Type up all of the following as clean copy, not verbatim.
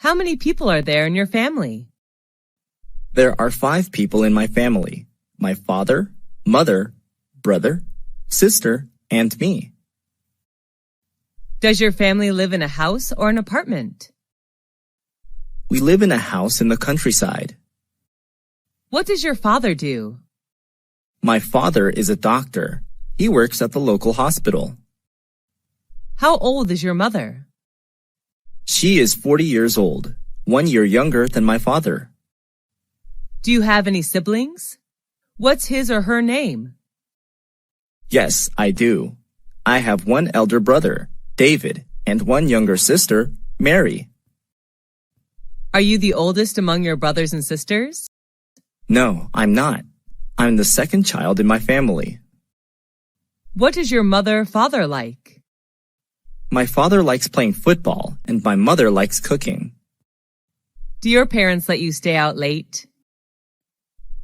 How many people are there in your family? There are 5 people in my family: my father, mother, brother, sister, and me. Does your family live in a house or an apartment? We live in a house in the countryside. What does your father do? My father is a doctor. He works at the local hospital. How old is your mother? She is 40 years old, 1 year younger than my father. Do you have any siblings? What's his or her name? Yes, I do. I have 1 elder brother, David, and 1 younger sister, Mary. Are you the oldest among your brothers and sisters? No, I'm not. I'm the second child in my family. What is your mother-father like? My father likes playing football, and my mother likes cooking. Do your parents let you stay out late?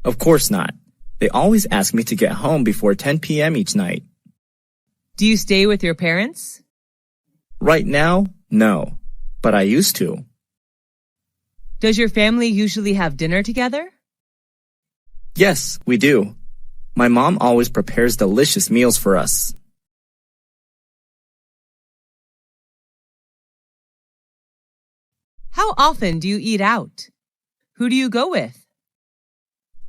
Of course not. They always ask me to get home before 10 p.m. each night. Do you stay with your parents? Right now, no, but I used to. Does your family usually have dinner together? Yes, we do. My mom always prepares delicious meals for us. How often do you eat out? Who do you go with?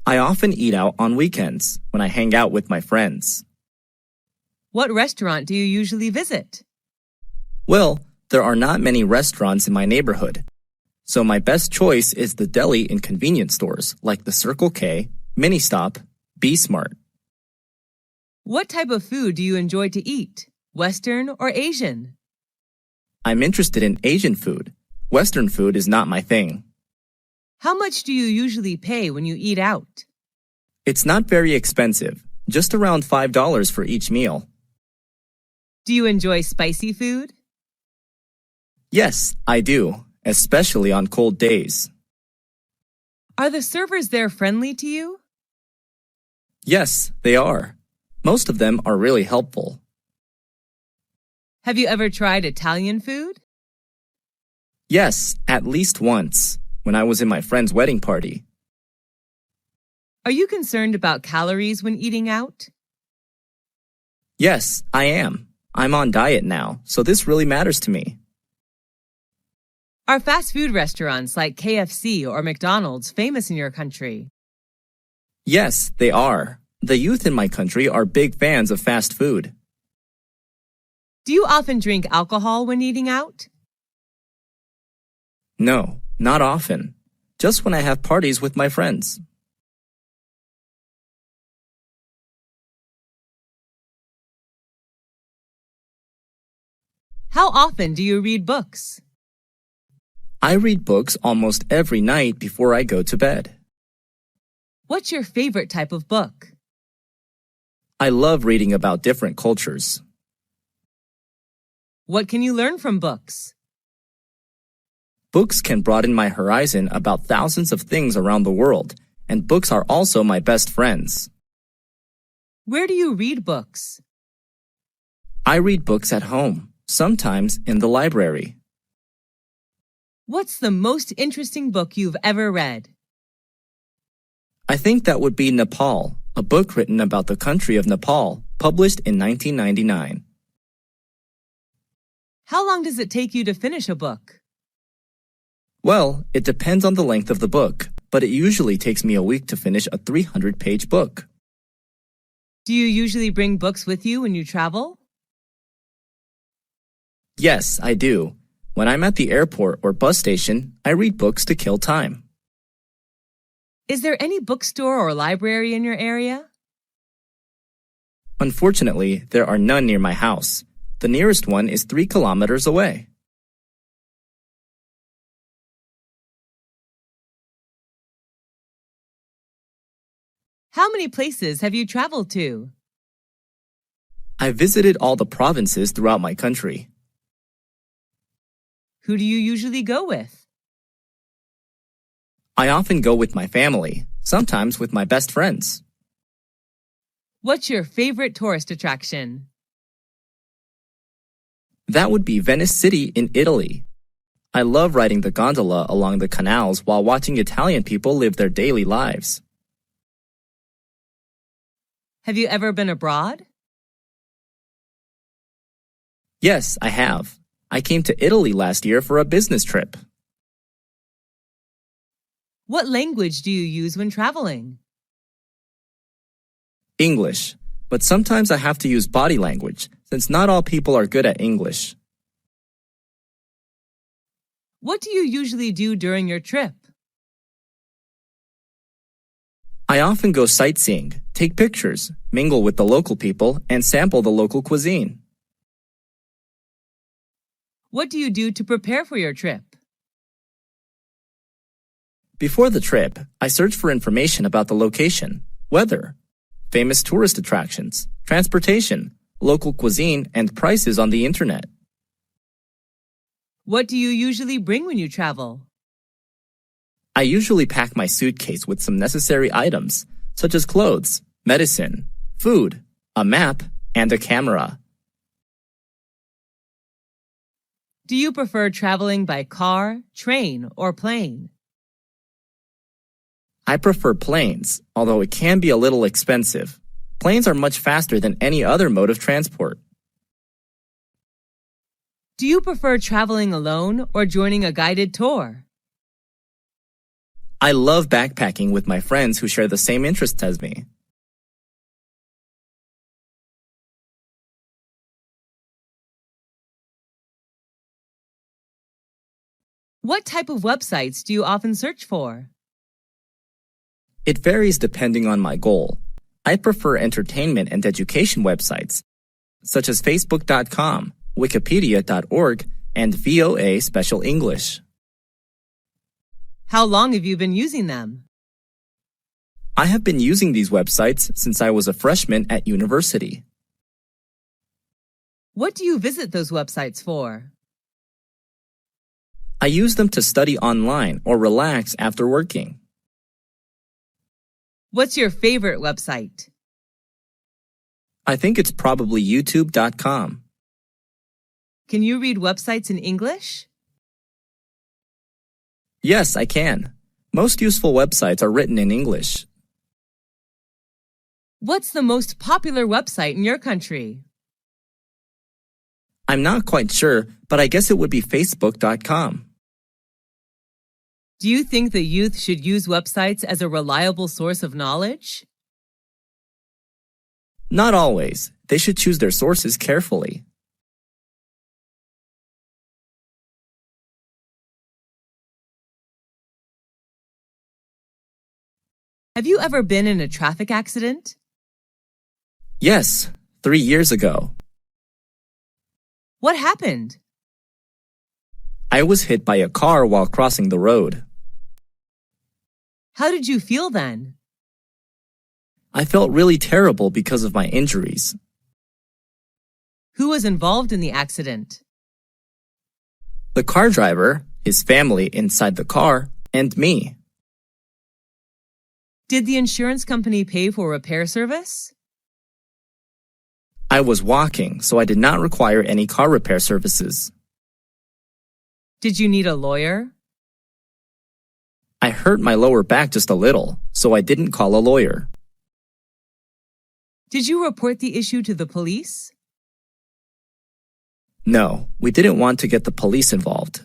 I often eat out on weekends when I hang out with my friends. What restaurant do you usually visit? Well, there are not many restaurants in my neighborhood, so my best choice is the deli and convenience stores like the Circle K, Mini Stop, Be Smart. What type of food do you enjoy to eat? Western or Asian? I'm interested in Asian food. Western food is not my thing. How much do you usually pay when you eat out? It's not very expensive, just around $5 for each meal. Do you enjoy spicy food? Yes, I do, especially on cold days. Are the servers there friendly to you? Yes, they are. Most of them are really helpful. Have you ever tried Italian food? Yes, at least once, when I was in my friend's wedding party. Are you concerned about calories when eating out? Yes, I am. I'm on diet now, so this really matters to me. Are fast food restaurants like KFC or McDonald's famous in your country? Yes, they are. The youth in my country are big fans of fast food. Do you often drink alcohol when eating out? No, not often. Just when I have parties with my friends. How often do you read books? I read books almost every night before I go to bed. What's your favorite type of book? I love reading about different cultures. What can you learn from books? Books can broaden my horizon about thousands of things around the world, and books are also my best friends. Where do you read books? I read books at home, sometimes in the library. What's the most interesting book you've ever read? I think that would be Nepal, a book written about the country of Nepal, published in 1999. How long does it take you to finish a book? Well, it depends on the length of the book, but it usually takes me a week to finish a 300-page book. Do you usually bring books with you when you travel? Yes, I do. When I'm at the airport or bus station, I read books to kill time. Is there any bookstore or library in your area? Unfortunately, there are none near my house. The nearest one is 3 kilometers away. How many places have you traveled to? I visited all the provinces throughout my country. Who do you usually go with? I often go with my family, sometimes with my best friends. What's your favorite tourist attraction? That would be Venice City in Italy. I love riding the gondola along the canals while watching Italian people live their daily lives. Have you ever been abroad? Yes, I have. I came to Italy last year for a business trip. What language do you use when traveling? English, but sometimes I have to use body language since not all people are good at English. What do you usually do during your trip? I often go sightseeing, take pictures, mingle with the local people, and sample the local cuisine. What do you do to prepare for your trip? Before the trip, I search for information about the location, weather, famous tourist attractions, transportation, local cuisine, and prices on the internet. What do you usually bring when you travel? I usually pack my suitcase with some necessary items, such as clothes, medicine, food, a map, and a camera. Do you prefer traveling by car, train, or plane? I prefer planes, although it can be a little expensive. Planes are much faster than any other mode of transport. Do you prefer traveling alone or joining a guided tour? I love backpacking with my friends who share the same interests as me. What type of websites do you often search for? It varies depending on my goal. I prefer entertainment and education websites, such as Facebook.com, Wikipedia.org, and VOA Special English. How long have you been using them? I have been using these websites since I was a freshman at university. What do you visit those websites for? I use them to study online or relax after working. What's your favorite website? I think it's probably YouTube.com. Can you read websites in English? Yes, I can. Most useful websites are written in English. What's the most popular website in your country? I'm not quite sure, but I guess it would be Facebook.com. Do you think the youth should use websites as a reliable source of knowledge? Not always. They should choose their sources carefully. Have you ever been in a traffic accident? Yes, 3 years ago. What happened? I was hit by a car while crossing the road. How did you feel then? I felt really terrible because of my injuries. Who was involved in the accident? The car driver, his family inside the car, and me. Did the insurance company pay for repair service? I was walking, so I did not require any car repair services. Did you need a lawyer? I hurt my lower back just a little, so I didn't call a lawyer. Did you report the issue to the police? No, we didn't want to get the police involved.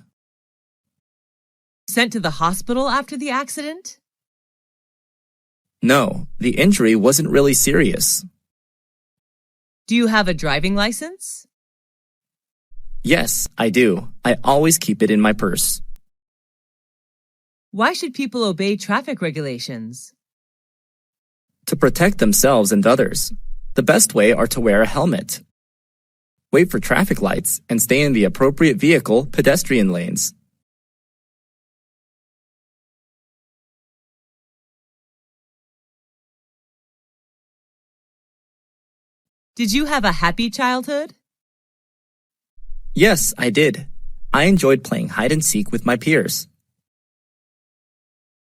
Sent to the hospital after the accident? No, the injury wasn't really serious. Do you have a driving license? Yes, I do. I always keep it in my purse. Why should people obey traffic regulations? To protect themselves and others. The best way are to wear a helmet. Wait for traffic lights and stay in the appropriate vehicle pedestrian lanes. Did you have a happy childhood? Yes, I did. I enjoyed playing hide and seek with my peers.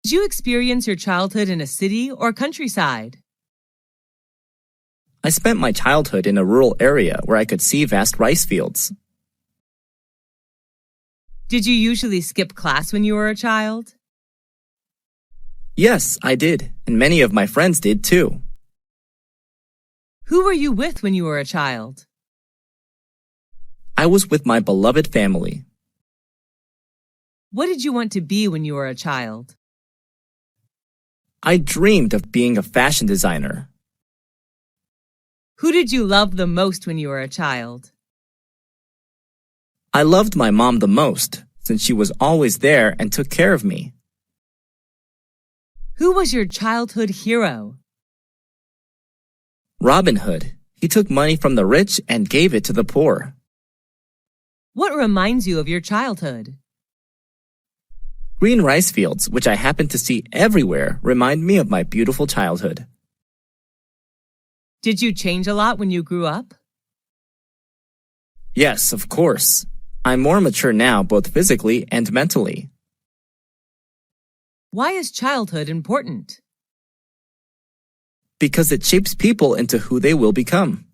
Did you experience your childhood in a city or countryside? I spent my childhood in a rural area where I could see vast rice fields. Did you usually skip class when you were a child? Yes, I did, and many of my friends did too. Who were you with when you were a child? I was with my beloved family. What did you want to be when you were a child? I dreamed of being a fashion designer. Who did you love the most when you were a child? I loved my mom the most, since she was always there and took care of me. Who was your childhood hero? Robin Hood. He took money from the rich and gave it to the poor. What reminds you of your childhood? Green rice fields, which I happen to see everywhere, remind me of my beautiful childhood. Did you change a lot when you grew up? Yes, of course. I'm more mature now, both physically and mentally. Why is childhood important? Because it shapes people into who they will become.